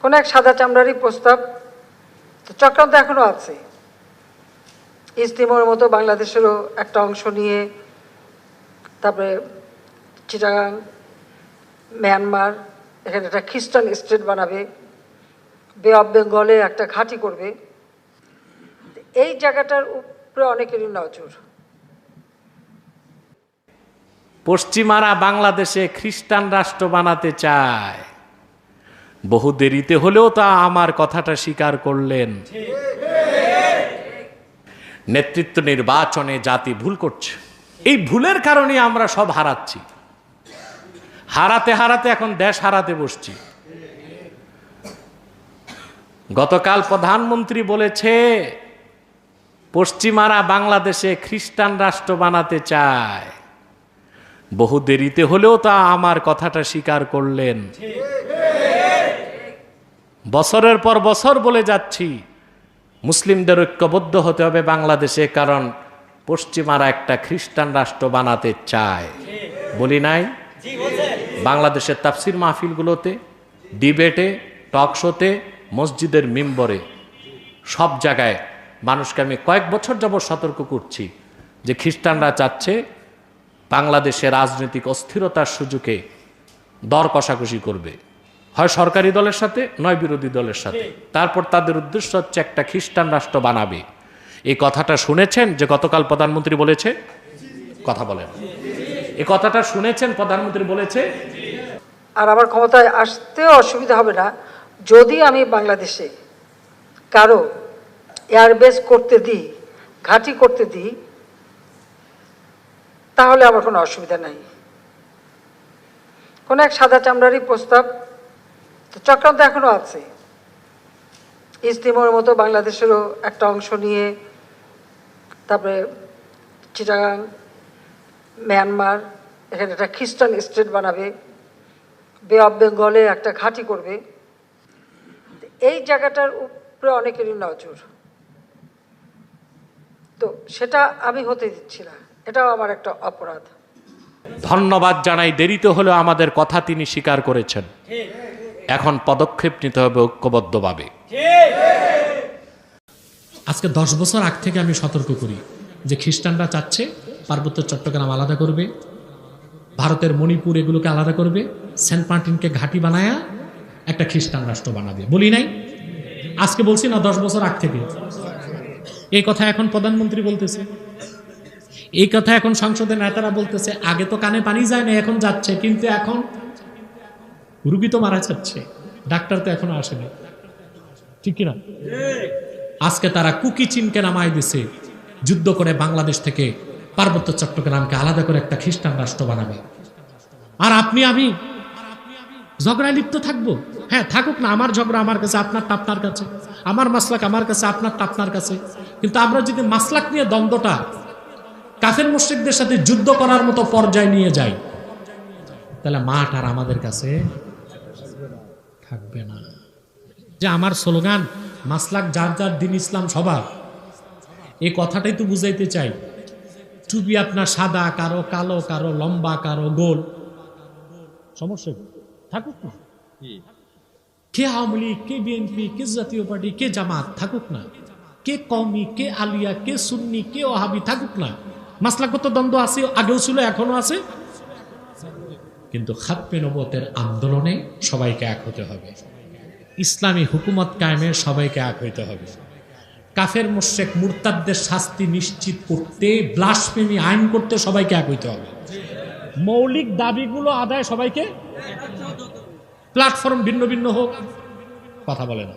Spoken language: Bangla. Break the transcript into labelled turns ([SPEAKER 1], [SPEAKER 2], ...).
[SPEAKER 1] কোন এক সাদা চামড়ারই প্রস্তাব, চক্রান্ত এখনো আছে। ইস্ট তিমোরের মতো বাংলাদেশেরও একটা অংশ নিয়ে, তারপরে চিটাগাং, মিয়ানমার, এখানে একটা খ্রিস্টান স্টেট বানাবে, বে অফ বেঙ্গলে একটা ঘাঁটি করবে। এই জায়গাটার উপরে অনেকেরই নজর।
[SPEAKER 2] পশ্চিমারা বাংলাদেশে খ্রিস্টান রাষ্ট্র বানাতে চায়। বহু দেরিতে হলেও তা আমার কথাটা স্বীকার করলেন। নেতৃত্ব নির্বাচনে জাতি ভুল করছে। এই ভুলের কারণে আমরা সব হারাচ্ছি। হারাতে হারাতে এখন দেশ হারাতে বসছি। গতকাল প্রধানমন্ত্রী বলেছে পশ্চিমারা বাংলাদেশে খ্রিস্টান রাষ্ট্র বানাতে চায়। বহু দেরিতে হলেও তা আমার কথাটা স্বীকার করলেন। বছরের পর বছর বলে যাচ্ছি মুসলিমদের ঐক্যবদ্ধ হতে হবে বাংলাদেশে, কারণ পশ্চিমারা একটা খ্রিস্টান রাষ্ট্র বানাতে চায়। বলি নাই? বাংলাদেশের তাফসির মাহফিলগুলোতে, ডিবেটে, টক শোতে, মসজিদের মিম্বরে, সব জায়গায় মানুষকে আমি কয়েক বছর যাবত সতর্ক করছি যে খ্রিস্টানরা চাচ্ছে বাংলাদেশে রাজনৈতিক অস্থিরতার সুযোগে দর কষাকষি করবে, হয় সরকারি দলের সাথে নয় বিরোধী দলের সাথে। তারপর তাদের উদ্দেশ্য হচ্ছে একটা খ্রিস্টান রাষ্ট্র বানাবে। এই কথাটা শুনেছেন যে গতকাল প্রধানমন্ত্রী বলেছে? কথা বলেন, এই কথাটা শুনেছেন প্রধানমন্ত্রী বলেছে?
[SPEAKER 1] আর আমার ক্ষমতায় আসতেও অসুবিধা হবে না যদি আমি বাংলাদেশে কারো এয়ারবেস করতে দিই, ঘাঁটি করতে দিই, তাহলে আমার কোনো অসুবিধা নাই। কোন এক সাদা চামড়ারই প্রস্তাব, চক্রান্ত এখনো আছে। ইস্ট তিমোরের মতো বাংলাদেশেরও একটা অংশ নিয়ে, তারপরে চিটাগাং, মিয়ানমার, এখানে একটা খ্রিস্টান স্টেট বানাবে, বে অফ বেঙ্গলে একটা ঘাঁটি করবে। এই জায়গাটার উপরে অনেকেরই নজর। তো সেটা আমি হতে দিচ্ছি না, এটাও আমার একটা অপরাধ।
[SPEAKER 2] ধন্যবাদ জানাই, দেরিতে হলেও আমাদের কথা তিনি স্বীকার করেছেন। এখন পদক্ষেপ নিতে হবে ঐক্যবদ্ধভাবে।
[SPEAKER 3] আজকে 10 বছর আগ থেকে আমি সতর্ক করি যে খ্রিস্টানরা চাচ্ছে পার্বত্য চট্টগ্রাম আলাদা করবে, ভারতের মণিপুর এগুলোকে আলাদা করবে, সেন্ট মার্টিনকে ঘাঁটি বানায়া একটা খ্রিস্টান রাষ্ট্র বানাবে। বলি নাই? আজকে বলছি না, 10 বছর আগ থেকে। এই কথা এখন প্রধানমন্ত্রী বলতেছে, এই কথা এখন সংসদের নেতারা বলতেছে। আগে তো কানে পানি যায় না, এখন যাচ্ছে। কিন্তু এখন রুগী তো মারা যাচ্ছে, ডাক্তার তো এখনো আসেনি, ঠিক কিনা? আজকে তারা কুকি চিনকে নামাই দিছে, যুদ্ধ করে বাংলাদেশ থেকে পার্বত্য চট্টগ্রামকে আলাদা করে একটা খ্রিস্টান রাষ্ট্র বানাবে। আর আপনি আমি ঝগড়ায় লিপ্ত থাকবো? হ্যাঁ, থাকুক না। আমার ঝগড়া আমার কাছে, আপনারটা আপনার কাছে, আমার মাসলাক আমার কাছে, আপনারটা আপনার কাছে। কিন্তু আমরা যদি মাসলাক নিয়ে দ্বন্দ্বটা কাফের মুশরিকদের সাথে যুদ্ধ করার মতো পর্যায়ে নিয়ে যাই, তাহলে মাঠ আর আমাদের কাছে থাকবে না। যে আমার স্লোগান মাসলাক যার যার, দিন ইসলাম সবার, এই কথাটাই তো বুঝাইতে চাই। টুপি আপনার সাদা, কারো কালো, কারো লম্বা, কারো গোল, সমস্যা থাকুক না। কে আওয়ামী লীগ, কে বিএনপি, কে জাতীয় পার্টি, কে জামাত, থাকুক না। কে কওমি, কে আলিয়া, কে সুন্নি, কে ওহাবি, থাকুক না। মাসলাগত দ্বন্দ্ব আছে, আগেও ছিল, এখনো আছে। কিন্তু খাতমে নবুয়তের আন্দোলনে সবাইকে এক হতে হবে। ইসলামী হুকুমত কায়েমে সবাইকে এক হইতে হবে। কাফের মুশরিক মুরতাদদের শাস্তি নিশ্চিত করতে, ব্লাসফেমি আইন করতে সবাইকে এক হইতে হবে। মৌলিক দাবিগুলো আদায় সবাইকে, প্ল্যাটফর্ম ভিন্ন ভিন্ন হোক, কথা বলে না।